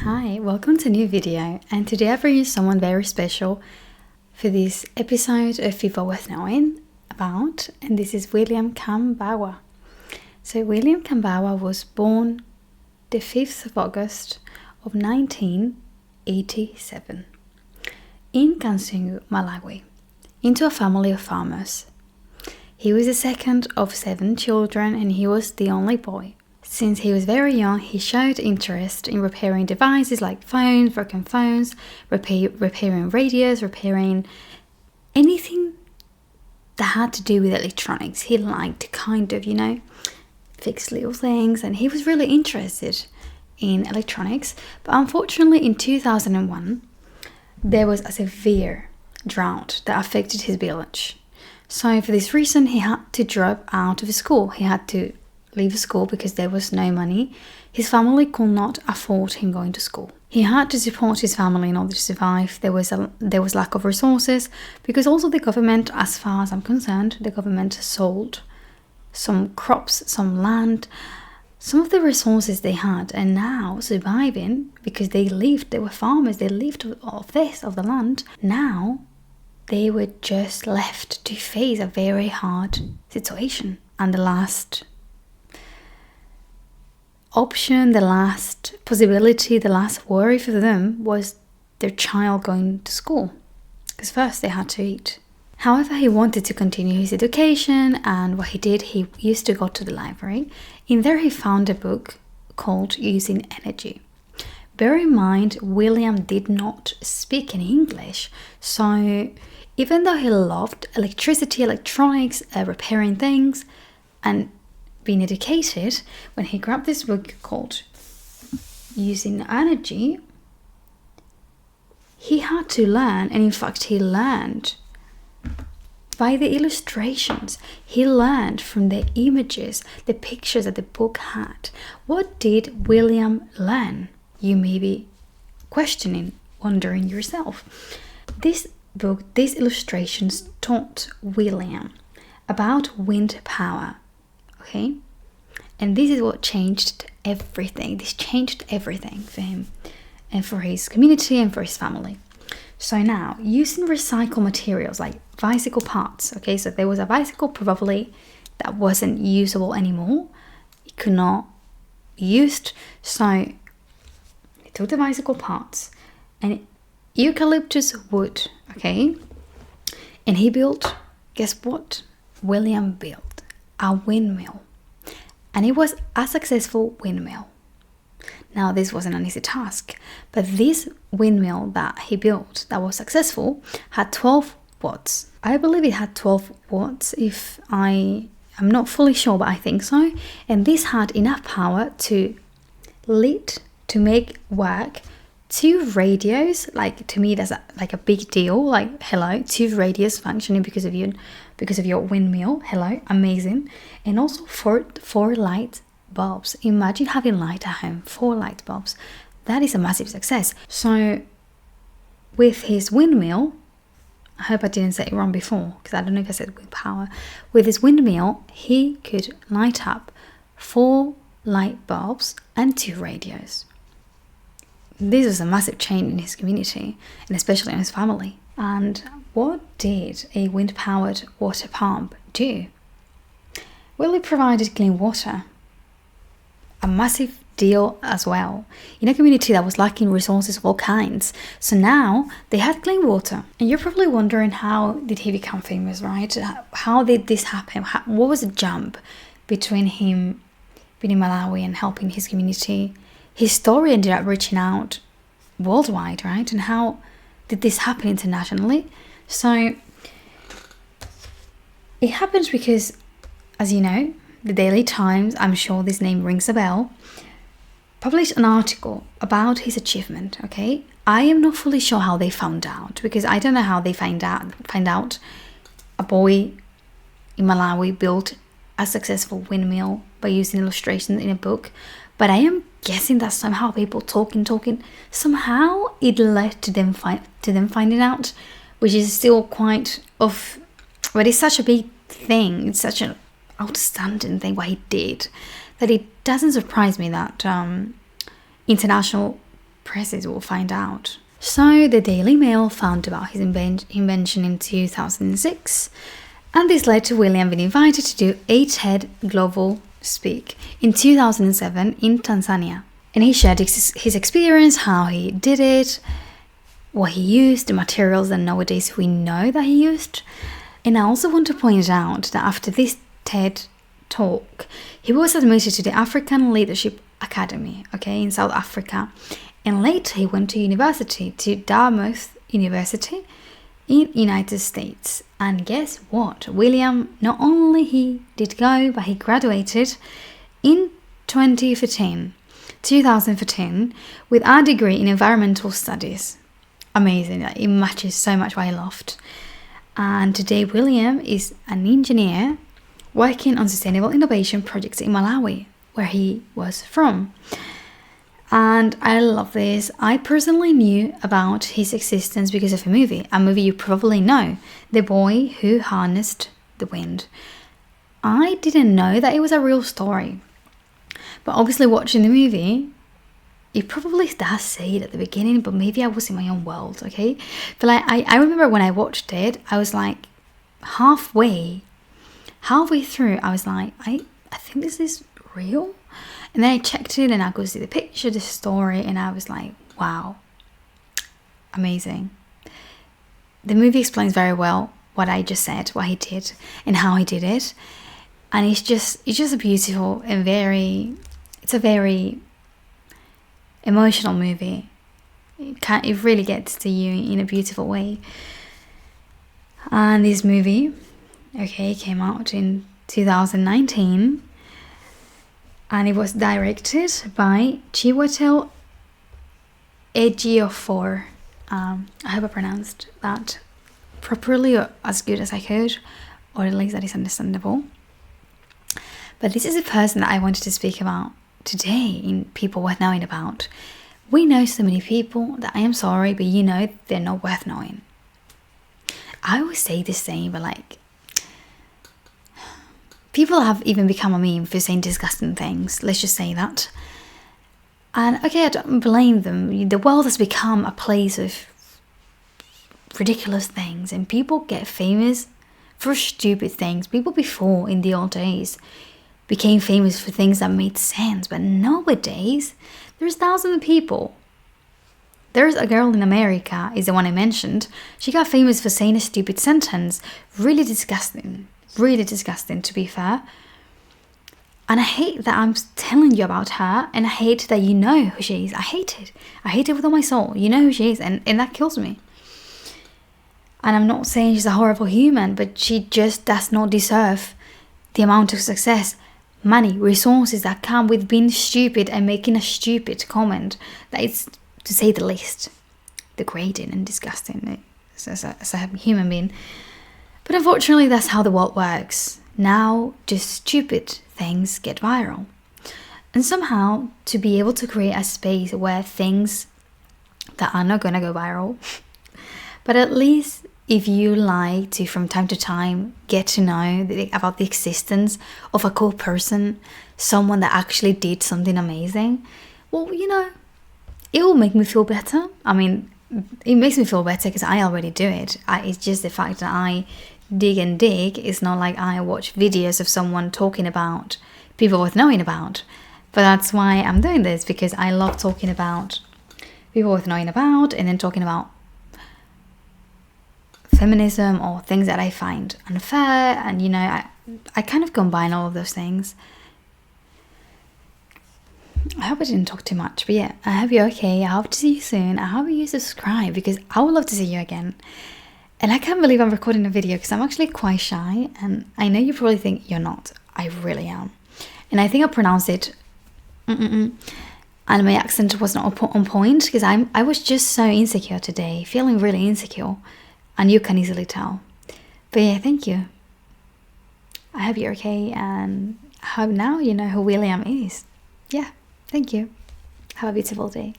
Hi, welcome to a new video, and today I've brought you someone very special for this episode of People Worth Knowing About, and this is William Kamkwamba. So William Kamkwamba was born the 5th of August of 1987 in Kasungu, Malawi, into a family of farmers. He was the second of 7 children and he was the only boy. Since he was very young, he showed interest in repairing devices like phones, broken phones, repairing radios, repairing anything that had to do with electronics. He liked to kind of, fix little things, and he was really interested in electronics. But unfortunately, in 2001, there was a severe drought that affected his village. So for this reason, he had to drop out of school. He had to leave school because there was no money. His family could not afford him going to school. He had to support his family in order to survive. There was lack of resources because also the government, as far as I'm concerned, the government sold some crops, some land, some of the resources they had, and now surviving because they were farmers, they lived of the land. Now they were just left to face a very hard situation. And the last option, the last possibility, the last worry for them was their child going to school, because first they had to eat. However, he wanted to continue his education, and what he did, he used to go to the library. In there he found a book called Using Energy. Bear in mind, William did not speak in English, so even though he loved electricity, electronics, repairing things, and being educated, when he grabbed this book called Using Energy, he had to learn, and in fact he learned by the illustrations. He learned from the images, the pictures that the book had. What did William learn? You may be wondering yourself. This book, these illustrations taught William about wind power. Okay, and this is what changed everything. This changed everything for him and for his community and for his family. So now, using recycled materials like bicycle parts. Okay, so there was a bicycle probably that wasn't usable anymore. It could not be used. So he took the bicycle parts and eucalyptus wood. Okay, and he built. Guess what? William built a windmill, and it was a successful windmill. Now, this wasn't an easy task, but this windmill that he built that was successful had 12 watts. I believe it had 12 watts, if I'm not fully sure, but I think so. And this had enough power to make work 2 radios. Like, to me, that's like a big deal. Like, hello, 2 radios functioning because of your windmill. Hello, amazing. And also 4 light bulbs. Imagine having light at home, 4 light bulbs. That is a massive success. So with his windmill, I hope I didn't say it wrong before, because I don't know if I said wind power. With his windmill, he could light up 4 light bulbs and 2 radios. This was a massive change in his community, and especially in his family. And what did a wind-powered water pump do? Well, it provided clean water. A massive deal as well. In a community that was lacking resources of all kinds. So now they had clean water. And you're probably wondering, how did he become famous, right? How did this happen? What was the jump between him being in Malawi and helping his community? His story ended up reaching out worldwide, right? And how did this happen internationally? So it happens because, as you know, the Daily Times, I'm sure this name rings a bell, published an article about his achievement. Okay, I am not fully sure how they found out, because I don't know how they find out a boy in Malawi built a successful windmill by using illustrations in a book. But I am guessing that somehow people talking, somehow it led to them finding out, which is still quite of, but it's such a big thing. It's such an outstanding thing what he did, that it doesn't surprise me that international presses will find out. So the Daily Mail found about his invention in 2006, and this led to William being invited to do a TED Global Speak in 2007 in Tanzania. And he shared his experience, how he did it, what he used, the materials that nowadays we know that he used. And I also want to point out that after this TED talk, he was admitted to the African Leadership Academy, in South Africa. And later he went to university, to Dartmouth University in United States. And guess what? William, not only he did go, but he graduated in 2014 with a degree in environmental studies. Amazing. It matches so much what I loved. And today William is an engineer working on sustainable innovation projects in Malawi, where he was from. And I love this. I personally knew about his existence because of a movie you probably know, The Boy Who Harnessed the Wind. I didn't know that it was a real story. But obviously watching the movie, it probably does say it at the beginning, but maybe I was in my own world, okay? But like, I remember when I watched it, I was like halfway through, I was like, I think this is real. And then I checked it and I could see the picture, the story, and I was like, wow, amazing. The movie explains very well what I just said, what he did and how he did it. And it's just a beautiful and it's a very emotional movie. It really gets to you in a beautiful way. And this movie, came out in 2019. And it was directed by Chiwetel Ejiofor. I hope I pronounced that properly, or as good as I could, or at least that is understandable. But this is a person that I wanted to speak about today in People Worth Knowing About. We know so many people that I am sorry, but they're not worth knowing. I always say the same, but like, people have even become a meme for saying disgusting things. Let's just say that. And I don't blame them. The world has become a place of ridiculous things, and people get famous for stupid things. People before, in the old days, became famous for things that made sense. But nowadays, there's thousands of people. There's a girl in America, is the one I mentioned. She got famous for saying a stupid sentence. Really disgusting, to be fair. And I hate that I'm telling you about her, and I hate that you know who she is. I hate it with all my soul. You know who she is, and that kills me. And I'm not saying she's a horrible human, but she just does not deserve the amount of success, money, resources that come with being stupid and making a stupid comment. That is, to say the least, degrading and disgusting as a human being. But unfortunately, that's how the world works. Now, just stupid things get viral. And somehow, to be able to create a space where things that are not going to go viral, but at least if you like to, from time to time, get to know about the existence of a cool person, someone that actually did something amazing, well, it will make me feel better. I mean, it makes me feel better because I already do it. It's just the fact that I dig and dig. It's not like I watch videos of someone talking about people worth knowing about. But that's why I'm doing this, because I love talking about people worth knowing about, and then talking about feminism or things that I find unfair. And I kind of combine all of those things. I hope I didn't talk too much, but yeah, I hope you're okay. I hope to see you soon. I hope you subscribe, because I would love to see you again. And I can't believe I'm recording a video, because I'm actually quite shy, and I know you probably think you're not. I really am. And I think I pronounced it and my accent was not on point, because I was just so insecure today, feeling really insecure, and you can easily tell. But yeah, thank you. I hope you're okay, and I hope now you know who William is. Yeah, thank you. Have a beautiful day.